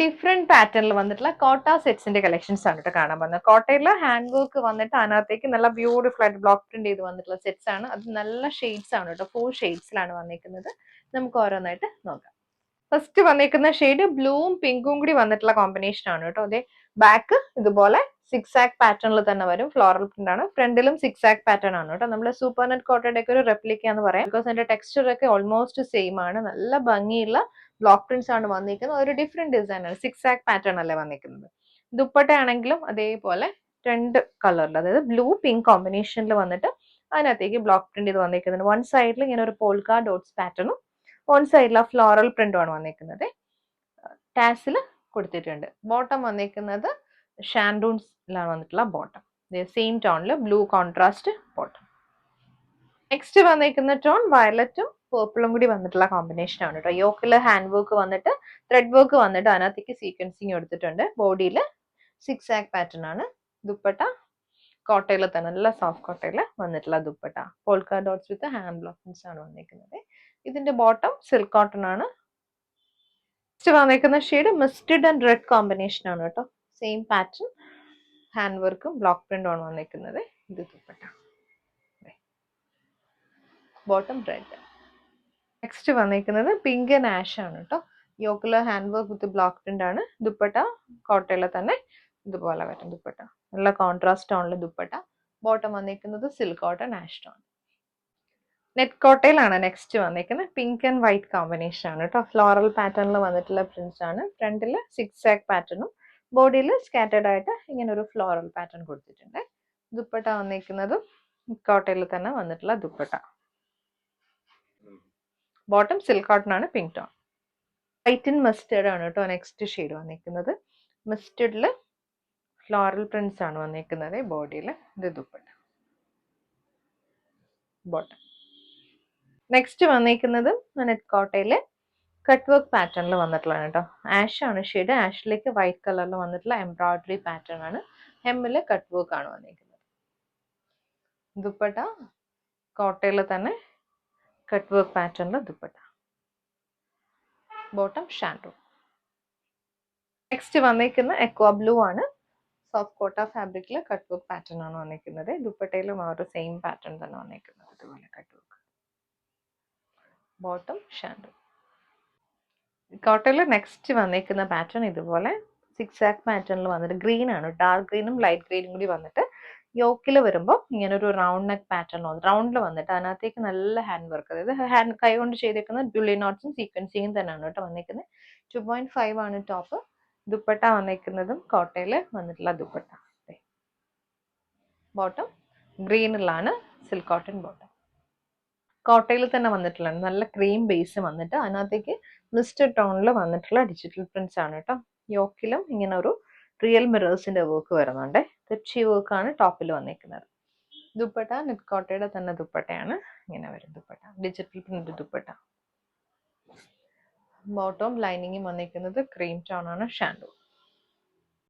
Different പാറ്റേണിൽ വന്നിട്ടുള്ള കോട്ട സെറ്റ്സിന്റെ കളക്ഷൻസ് ആണ് കേട്ടോ കാണാൻ പോകുന്നത്. കോട്ടയിലെ ഹാൻഡ് വർക്ക് വന്നിട്ട് അതിനകത്തേക്ക് നല്ല ബ്യൂട്ടിഫുൾ ആയിട്ട് ബ്ലോക്ക് പ്രിന്റ് ചെയ്ത് വന്നിട്ടുള്ള സെറ്റ്സ് ആണ്. അത് നല്ല ഷെയ്ഡ്സ് ആണ് കേട്ടോ, 4 ഷെയ്ഡ്സിലാണ് വന്നിരിക്കുന്നത്. നമുക്ക് ഓരോന്നായിട്ട് നോക്കാം. ഫസ്റ്റ് വന്നിരിക്കുന്ന ഷെയ്ഡ് ബ്ലൂവും പിങ്കും കൂടി വന്നിട്ടുള്ള കോമ്പിനേഷൻ ആണ് കേട്ടോ. അതെ, ബാക്ക് ഇതുപോലെ 6 ആക്ക് പാറ്റേണിൽ തന്നെ വരും. ഫ്ലോറൽ പ്രിന്റ് ആണ്. ഫ്രണ്ടിലും 6 ആക്ക് പാറ്റേൺ ആണ് കേട്ടോ. നമ്മുടെ സൂപ്പർ നെറ്റ് കോട്ടയുടെ ഒക്കെ ഒരു റെപ്ലിക്ക എന്ന് പറയാം. ബിക്കോസ് അതിന്റെ ടെക്സ്ചർ ഒക്കെ ഓൾമോസ്റ്റ് സെയിം ആണ്. നല്ല ഭംഗിയുള്ള ബ്ലോക്ക് പ്രിന്റ്സ് ആണ് വന്നിരിക്കുന്നത്. ഒരു ഡിഫറെന്റ് ഡിസൈൻ ആണ്. 6 ആക്ക് പാറ്റേൺ അല്ലേ വന്നിരിക്കുന്നത്. ദുപ്പട്ട ആണെങ്കിലും അതേപോലെ 2 കളറിൽ, അതായത് ബ്ലൂ പിങ്ക് കോമ്പിനേഷനിൽ വന്നിട്ട് അതിനകത്തേക്ക് ബ്ലോക്ക് പ്രിന്റ് ചെയ്ത് വന്നിരിക്കുന്നുണ്ട്. വൺ സൈഡിൽ ഇങ്ങനെ ഒരു പോൾക്ക ഡോട്ട്സ് പാറ്റേണും വൺ സൈഡിൽ ആ ഫ്ലോറൽ പ്രിന്റും ആണ് വന്നിരിക്കുന്നത്. ടാസിൽ കൊടുത്തിട്ടുണ്ട്. ബോട്ടം വന്നിരിക്കുന്നത് ഷാൻഡൂൺസിലാണ് വന്നിട്ടുള്ള ബോട്ടം. സെയിം ടോണിൽ ബ്ലൂ കോൺട്രാസ്റ്റ് ബോട്ടം. നെക്സ്റ്റ് വന്നിരിക്കുന്ന ടോൺ വയലറ്റും പേർപ്പിളും കൂടി വന്നിട്ടുള്ള കോമ്പിനേഷൻ ആണ് കേട്ടോ. യോക്കില് ഹാൻഡ് വർക്ക് വന്നിട്ട് ത്രെഡ് വർക്ക് വന്നിട്ട് അതിനകത്തേക്ക് സീക്വൻസിങ് എടുത്തിട്ടുണ്ട്. ബോഡിയിൽ 6 ആക്ക് പാറ്റേൺ ആണ്. ദുപ്പട്ട കോട്ടയിൽ തന്നെ നല്ല സോഫ്റ്റ് കോട്ടയിൽ വന്നിട്ടുള്ള dupatta. Polka dots with hand blockings ആണ് വന്നിരിക്കുന്നത്. ഇതിന്റെ ബോട്ടം സിൽക്ക് കോട്ടൺ ആണ്. നെക്സ്റ്റ് വന്നിരിക്കുന്ന shade mustard and red combination ആണ് കേട്ടോ. സെയിം പാറ്റേൺ, ഹാൻഡ് വർക്കും ബ്ലോക്ക് പ്രിന്റും ആണ് വന്നിരിക്കുന്നത്. ഇത് ദുപ്പട്ട, ബോട്ടം റെഡ്. നെക്സ്റ്റ് വന്നിരിക്കുന്നത് പിങ്ക് ആൻഡ് ആഷ് ആണ് കേട്ടോ. യോക്കില് hand work with block print ആണ്. ദുപ്പട്ട കോട്ടയിലെ തന്നെ ഇതുപോലെ വരും ദുപ്പട്ട. നല്ല കോൺട്രാസ്റ്റ് ടോണിൽ ദുപ്പട്ട. ബോട്ടം വന്നിരിക്കുന്നത് silk cotton ash tone. Net കോട്ടയിലാണ് നെക്സ്റ്റ് വന്നിരിക്കുന്നത്. പിങ്ക് ആൻഡ് വൈറ്റ് കോമ്പിനേഷൻ ആണ് കേട്ടോ. ഫ്ലോറൽ പാറ്റേണിൽ വന്നിട്ടുള്ള പ്രിന്റ്സ് ആണ്. ഫ്രണ്ടിൽ 6 ആക്ക് പാറ്റേണും ബോഡിയിൽ സ്കാറ്റേർഡ് ആയിട്ട് ഇങ്ങനെ ഒരു ഫ്ലോറൽ പാറ്റേൺ കൊടുത്തിട്ടുണ്ട്. ദുപ്പട്ട വന്നിരിക്കുന്നതും കോട്ടയിൽ തന്നെ വന്നിട്ടുള്ള ദുപ്പട്ട. ബോട്ടം സിൽക്ക് കോട്ടൺ ആണ്, pink tone. White and mustard ആണ് കേട്ടോ നെക്സ്റ്റ് ഷെയ്ഡ് വന്നിരിക്കുന്നത്. മസ്റ്റേർഡിൽ ഫ്ലോറൽ പ്രിന്റ്സ് ആണ് വന്നിരിക്കുന്നത്. ബോഡിയിൽ ഇത് ദുപ്പട്ട, ബോട്ടം. നെക്സ്റ്റ് വന്നിരിക്കുന്നത് നെറ്റ് കോട്ടയിലെ കട്ട് വർക്ക് പാറ്റേണിൽ വന്നിട്ടുള്ളതാണ് കേട്ടോ. ആഷ് ആണ് ഷെയ്ഡ്. ആഷിലേക്ക് വൈറ്റ് കളറിൽ വന്നിട്ടുള്ള എംബ്രോയിഡറി പാറ്റേൺ ആണ്. ഹെമ്മിൽ കട്ട് വർക്ക് ആണ് വന്നിരിക്കുന്നത്. ദുപ്പട്ട കോട്ടയിൽ തന്നെ കട്ട് വർക്ക് പാറ്റേണിൽ ദുപ്പട്ട. ബോട്ടം ഷാൻഡോ. നെക്സ്റ്റ് വന്നിരിക്കുന്ന എക്വാ ബ്ലൂ ആണ്. സോഫ്റ്റ് കോട്ട ഫാബ്രിക്കിൽ കട്ട് വർക്ക് പാറ്റേൺ ആണ് വന്നിരിക്കുന്നത്. ദുപ്പട്ടയിലും ആ ഒരു സെയിം പാറ്റേൺ തന്നെ വന്നിരിക്കുന്നത്. ഇതുപോലെ കട്ട് വർക്ക്. ബോട്ടം ഷാൻഡോ. കോട്ടയിൽ നെക്സ്റ്റ് വന്നിരിക്കുന്ന പാറ്റേൺ ഇതുപോലെ 6 ആക്ക് പാറ്റേണിൽ വന്നിട്ട് ഗ്രീൻ ആണ്. ഡാർക്ക് ഗ്രീനും ലൈറ്റ് ഗ്രീനും കൂടി വന്നിട്ട് യോക്കിൽ വരുമ്പോൾ ഇങ്ങനെ ഒരു റൗണ്ട് നെക്ക് പാറ്റേൺ റൗണ്ടിൽ വന്നിട്ട് അതിനകത്തേക്ക് നല്ല ഹാൻഡ് വർക്ക്, അതായത് ഹാൻഡ് കൈ കൊണ്ട് ചെയ്തേക്കുന്ന ഡുള്ളി നോട്ട്സും സീക്വൻസിങ്ങും തന്നെയാണ് കേട്ടോ വന്നിരിക്കുന്നത്. 2.5 ആണ് ടോപ്പ്. ദുപ്പട്ട വന്നിരിക്കുന്നതും കോട്ടയിൽ വന്നിട്ടുള്ള ദുപ്പട്ട. ബോട്ടം ഗ്രീനിലാണ്, സിൽക്ക് കോട്ടൺ ബോട്ടം. കോട്ടയിൽ തന്നെ വന്നിട്ടുള്ള നല്ല ക്രീം ബേസ് വന്നിട്ട് അതിനകത്തേക്ക് മിസ്റ്റഡ് ടോണിൽ വന്നിട്ടുള്ള ഡിജിറ്റൽ പ്രിന്റ്സ് ആണ് കേട്ടോ. യോക്കിലും ഇങ്ങനെ ഒരു റിയൽ മിറേഴ്സിന്റെ വർക്ക് വരുന്നുണ്ട്. തെച്ചി വർക്കാണ് ടോപ്പിൽ വന്നിരിക്കുന്നത്. ദുപ്പട്ട നെറ്റ് കോട്ടയുടെ തന്നെ ദുപ്പട്ടയാണ്. ഇങ്ങനെ വരും dupatta, digital print dupatta. Bottom ലൈനിങ്ങും വന്നിരിക്കുന്നത് ക്രീം ടോൺ ആണ്, ഷാൻഡോ.